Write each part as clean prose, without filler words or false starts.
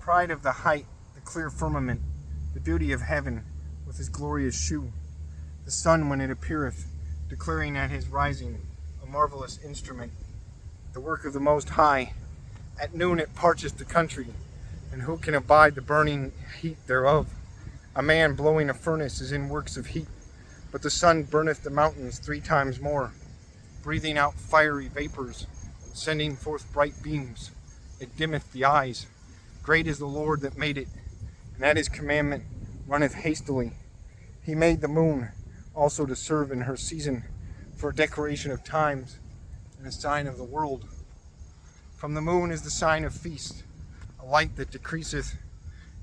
pride of the height, the clear firmament, the beauty of heaven with his glorious shew. The sun when it appeareth, declaring at his rising, a marvelous instrument. The work of the Most High, at noon it parcheth the country, and who can abide the burning heat thereof? A man blowing a furnace is in works of heat, but the sun burneth the mountains 3 times more, breathing out fiery vapors, sending forth bright beams. It dimmeth the eyes. Great is the Lord that made it, and at his commandment runneth hastily. He made the moon also to serve in her season, for a declaration of times, and a sign of the world. From the moon is the sign of feast, a light that decreaseth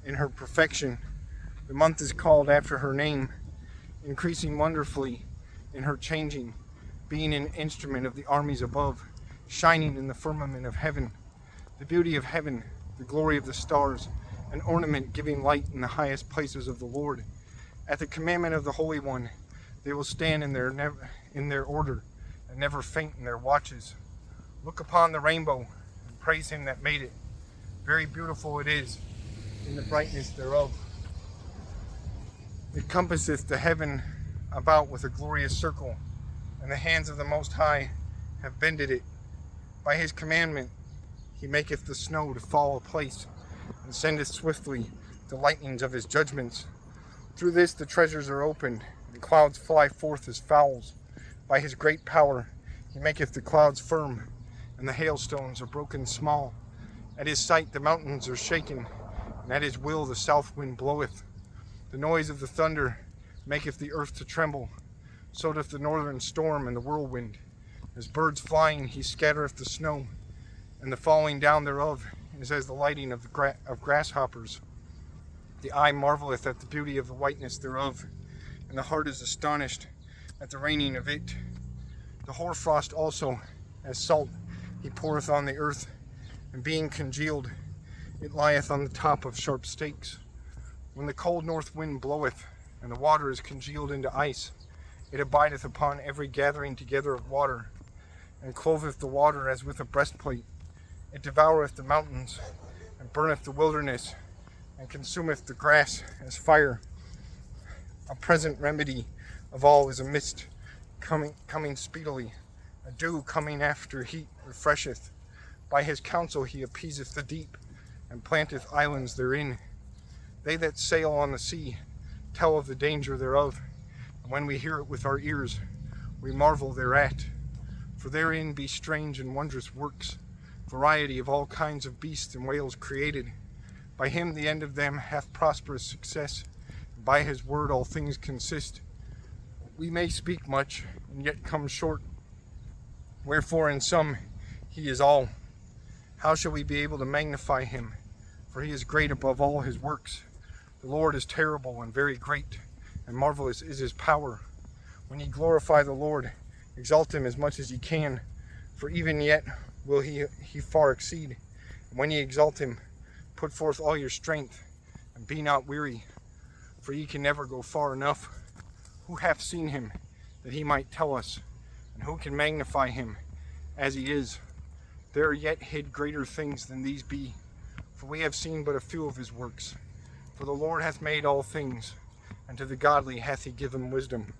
in her perfection. The month is called after her name, increasing wonderfully in her changing, being an instrument of the armies above, shining in the firmament of heaven. The beauty of heaven, the glory of the stars, an ornament giving light in the highest places of the Lord. At the commandment of the Holy One, they will stand in their order, and never faint in their watches. Look upon the rainbow, and praise him that made it. Very beautiful it is, in the brightness thereof. It compasseth the heaven about with a glorious circle, and the hands of the Most High have bended it. By his commandment he maketh the snow to fall apace, and sendeth swiftly the lightnings of his judgments. Through this the treasures are opened, and clouds fly forth as fowls. By his great power he maketh the clouds firm, and the hailstones are broken small. At his sight the mountains are shaken, and at his will the south wind bloweth. The noise of the thunder maketh the earth to tremble, so doth the northern storm and the whirlwind. As birds flying he scattereth the snow, and the falling down thereof is as the lighting of grasshoppers. The eye marveleth at the beauty of the whiteness thereof, and the heart is astonished at the raining of it. The hoarfrost also, as salt, he poureth on the earth, and being congealed, it lieth on the top of sharp stakes. When the cold north wind bloweth, and the water is congealed into ice, it abideth upon every gathering together of water, and clotheth the water as with a breastplate. It devoureth the mountains, and burneth the wilderness, and consumeth the grass as fire. A present remedy of all is a mist coming speedily. A dew coming after heat refresheth. By his counsel he appeaseth the deep, and planteth islands therein. They that sail on the sea tell of the danger thereof, and when we hear it with our ears, we marvel thereat. For therein be strange and wondrous works, variety of all kinds of beasts and whales created. By him the end of them hath prosperous success, and by his word all things consist. We may speak much, and yet come short. Wherefore in sum he is all. How shall we be able to magnify him? For he is great above all his works. The Lord is terrible and very great, and marvelous is his power. When ye glorify the Lord, exalt him as much as ye can, for even yet will he far exceed. And when ye exalt him, put forth all your strength, and be not weary, for ye can never go far enough. Who hath seen him, that he might tell us? And who can magnify him, as he is? There are yet hid greater things than these be, for we have seen but a few of his works. For the Lord hath made all things, and to the godly hath he given wisdom.